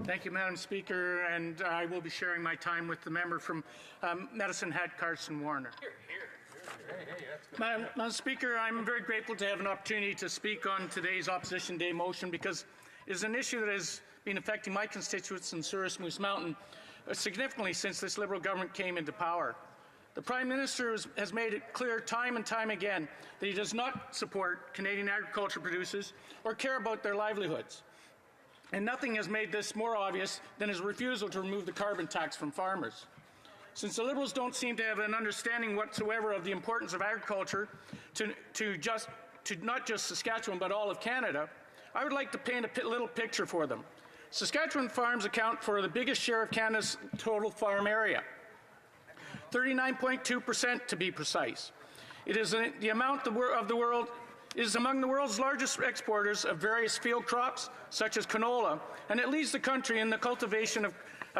Thank you, Madam Speaker, and I will be sharing my time with the member from Medicine Hat, Carson Warner. Madam Speaker, I'm very grateful to have an opportunity to speak on today's Opposition Day motion because it is an issue that has been affecting my constituents in Souris Moose Mountain significantly since this Liberal government came into power. The Prime Minister has made it clear time and time again that he does not support Canadian agriculture producers or care about their livelihoods. And nothing has made this more obvious than his refusal to remove the carbon tax from farmers. Since the Liberals don't seem to have an understanding whatsoever of the importance of agriculture to not just Saskatchewan but all of Canada, I would like to paint a little picture for them. Saskatchewan farms account for the biggest share of Canada's total farm area, 39.2% to be precise. It is the amount of the world is among the world's largest exporters of various field crops, such as canola, and it leads the country in the cultivation of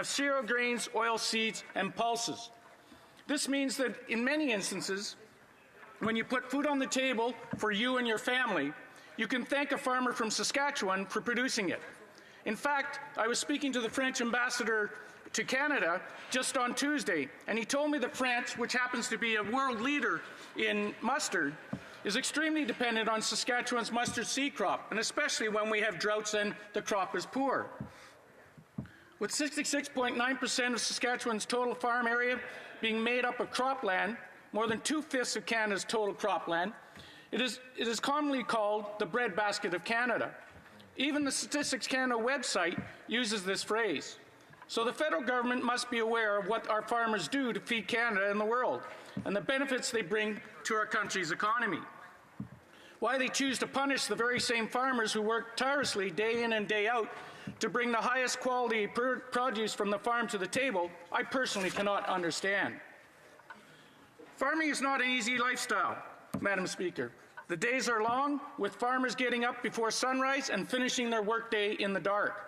cereal grains, oil seeds, and pulses. This means that in many instances, when you put food on the table for you and your family, you can thank a farmer from Saskatchewan for producing it. In fact, I was speaking to the French ambassador to Canada just on Tuesday, and he told me that France, which happens to be a world leader in mustard, is extremely dependent on Saskatchewan's mustard seed crop, and especially when we have droughts and the crop is poor. With 66.9% of Saskatchewan's total farm area being made up of cropland, more than 2/5 of Canada's total cropland, it is commonly called the breadbasket of Canada. Even the Statistics Canada website uses this phrase. So the federal government must be aware of what our farmers do to feed Canada and the world, and the benefits they bring to our country's economy. Why they choose to punish the very same farmers who work tirelessly day in and day out to bring the highest quality produce from the farm to the table, I personally cannot understand. Farming is not an easy lifestyle, Madam Speaker. The days are long, with farmers getting up before sunrise and finishing their workday in the dark.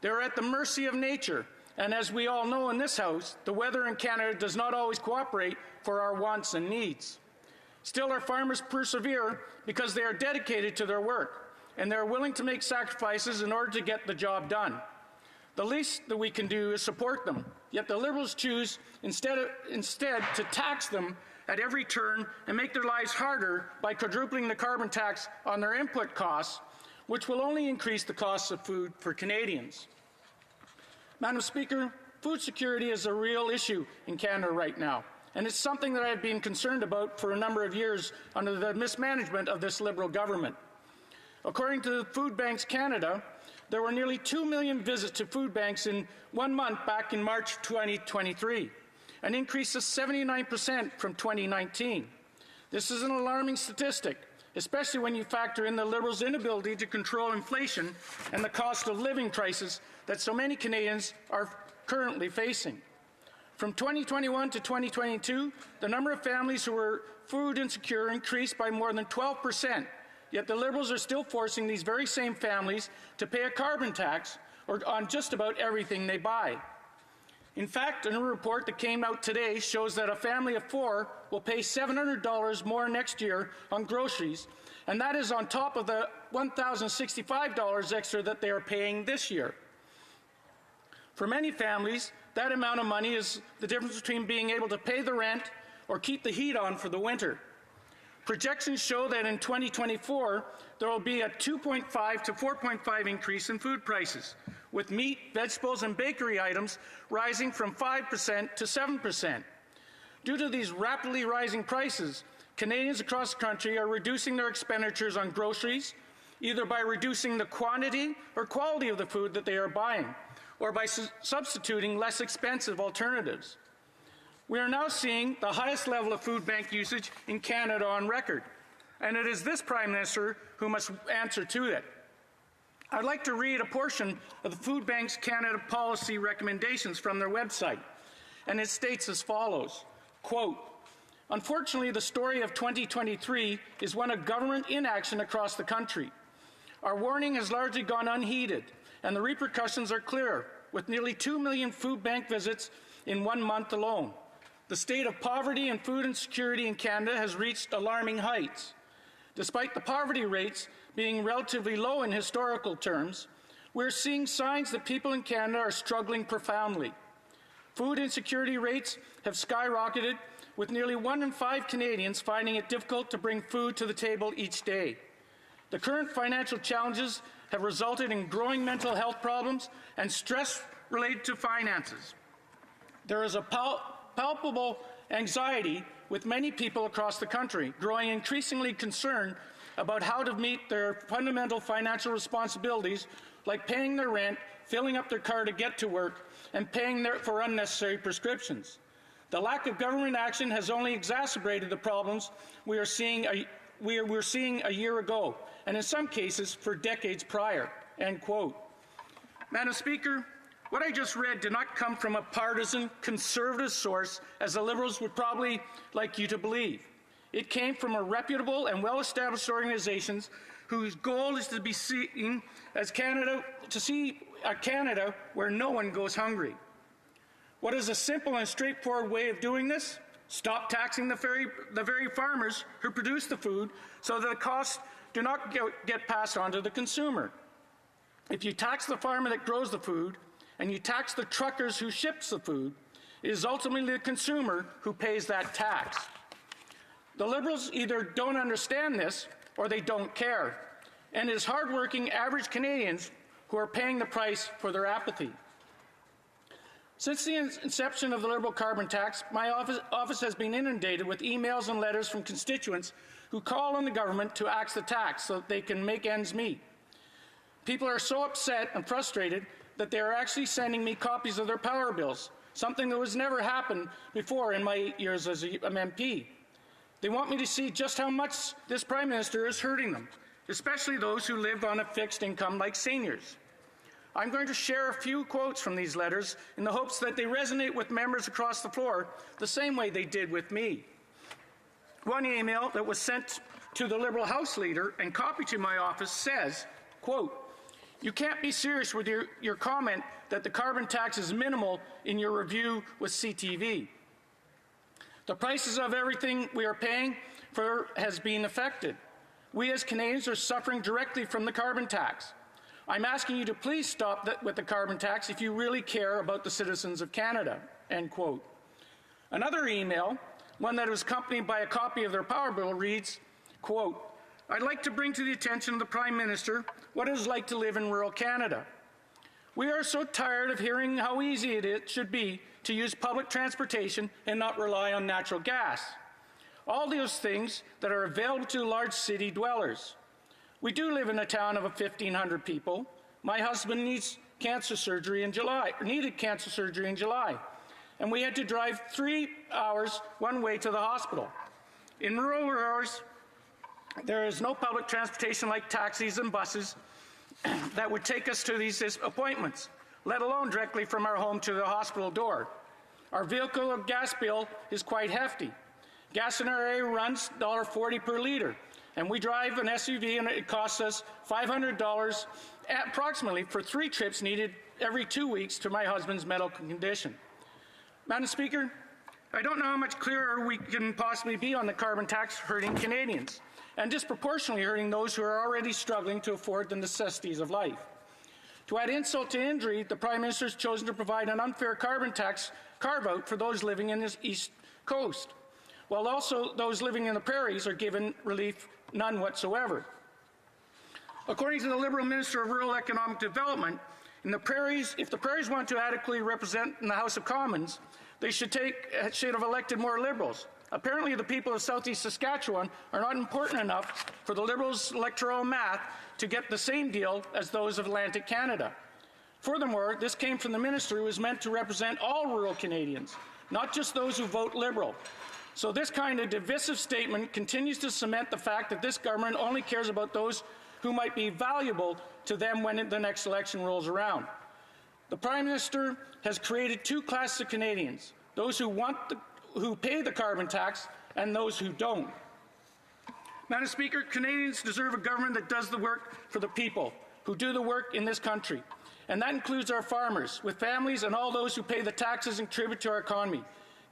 They are at the mercy of nature, and as we all know in this House, the weather in Canada does not always cooperate for our wants and needs. Still, our farmers persevere because they are dedicated to their work, and they are willing to make sacrifices in order to get the job done. The least that we can do is support them, yet the Liberals choose instead to tax them at every turn and make their lives harder by quadrupling the carbon tax on their input costs, which will only increase the costs of food for Canadians. Madam Speaker, food security is a real issue in Canada right now, and it's something that I have been concerned about for a number of years under the mismanagement of this Liberal government. According to Food Banks Canada, there were nearly 2 million visits to food banks in 1 month back in March 2023, an increase of 79% from 2019. This is an alarming statistic, especially when you factor in the Liberals' inability to control inflation and the cost of living crisis that so many Canadians are currently facing. From 2021 to 2022, the number of families who were food insecure increased by more than 12%, yet the Liberals are still forcing these very same families to pay a carbon tax on just about everything they buy. In fact, a new report that came out today shows that a family of 4 will pay $700 more next year on groceries, and that is on top of the $1,065 extra that they are paying this year. For many families, that amount of money is the difference between being able to pay the rent or keep the heat on for the winter. Projections show that in 2024, there will be a 2.5 to 4.5 increase in food prices, with meat, vegetables, and bakery items rising from 5% to 7%. Due to these rapidly rising prices, Canadians across the country are reducing their expenditures on groceries, either by reducing the quantity or quality of the food that they are buying, or by substituting less expensive alternatives. We are now seeing the highest level of food bank usage in Canada on record, and it is this Prime Minister who must answer to it. I'd like to read a portion of the Food Banks Canada policy recommendations from their website, and it states as follows, quote, "Unfortunately, the story of 2023 is one of government inaction across the country. Our warning has largely gone unheeded, and the repercussions are clear, with nearly 2 million food bank visits in 1 month alone. The state of poverty and food insecurity in Canada has reached alarming heights. Despite the poverty rates being relatively low in historical terms, We're seeing signs that people in Canada are struggling profoundly. Food insecurity rates have skyrocketed, with nearly 1 in 5 Canadians finding it difficult to bring food to the table each day. The current financial challenges have resulted in growing mental health problems and stress related to finances. There is a palpable anxiety with many people across the country, growing increasingly concerned about how to meet their fundamental financial responsibilities, like paying their rent, filling up their car to get to work, and paying for unnecessary prescriptions. The lack of government action has only exacerbated the problems we were seeing a year ago, and in some cases for decades prior." End quote. Madam Speaker, what I just read did not come from a partisan, conservative source, as the Liberals would probably like you to believe. It came from a reputable and well-established organizations whose goal is to be seen as Canada, to see a Canada where no one goes hungry. What is a simple and straightforward way of doing this? Stop taxing the very farmers who produce the food so that the costs do not get passed on to the consumer. If you tax the farmer that grows the food and you tax the truckers who ships the food, it is ultimately the consumer who pays that tax. The Liberals either don't understand this or they don't care, and it is hardworking average Canadians who are paying the price for their apathy. Since the inception of the Liberal carbon tax, my office has been inundated with emails and letters from constituents who call on the government to axe the tax so that they can make ends meet. People are so upset and frustrated that they are actually sending me copies of their power bills, something that has never happened before in my 8 years as an MP. They want me to see just how much this Prime Minister is hurting them, especially those who live on a fixed income like seniors. I'm going to share a few quotes from these letters in the hopes that they resonate with members across the floor the same way they did with me. One email that was sent to the Liberal House Leader and copied to my office says, quote, "You can't be serious with your comment that the carbon tax is minimal in your review with CTV. The prices of everything we are paying for has been affected. We as Canadians are suffering directly from the carbon tax. I'm asking you to please stop with the carbon tax if you really care about the citizens of Canada." End quote. Another email, one that was accompanied by a copy of their power bill, reads, quote, "I'd like to bring to the attention of the Prime Minister what it is like to live in rural Canada. We are so tired of hearing how easy it should be to use public transportation and not rely on natural gas. All those things that are available to large city dwellers. We do live in a town of 1,500 people. My husband needed cancer surgery in July, and we had to drive 3 hours one way to the hospital. In rural areas, there is no public transportation like taxis and buses that would take us to these appointments, let alone directly from our home to the hospital door. Our vehicle gas bill is quite hefty. Gas in our area runs $1.40 per litre, and we drive an SUV and it costs us $500 approximately for 3 trips needed every 2 weeks to my husband's medical condition. Madam Speaker, I don't know how much clearer we can possibly be on the carbon tax hurting Canadians, and disproportionately hurting those who are already struggling to afford the necessities of life. To add insult to injury, the Prime Minister has chosen to provide an unfair carbon tax carve-out for those living in the East Coast, while also those living in the prairies are given relief, none whatsoever. According to the Liberal Minister of Rural Economic Development, if the prairies want to adequately represent in the House of Commons, they should have elected more Liberals. Apparently, the people of southeast Saskatchewan are not important enough for the Liberals' electoral math to get the same deal as those of Atlantic Canada. Furthermore, this came from the minister who is meant to represent all rural Canadians, not just those who vote Liberal. So this kind of divisive statement continues to cement the fact that this government only cares about those who might be valuable to them when the next election rolls around. The Prime Minister has created 2 classes of Canadians, those who pay the carbon tax and those who don't. Madam Speaker, Canadians deserve a government that does the work for the people who do the work in this country, and that includes our farmers, with families and all those who pay the taxes and contribute to our economy.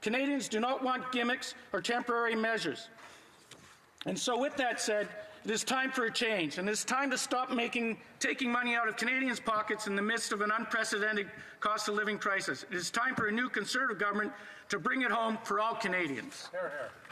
Canadians do not want gimmicks or temporary measures. And so with that said, It is time for a change, and it is time to stop taking money out of Canadians' pockets in the midst of an unprecedented cost of living crisis. It is time for a new Conservative government to bring it home for all Canadians. Here, here.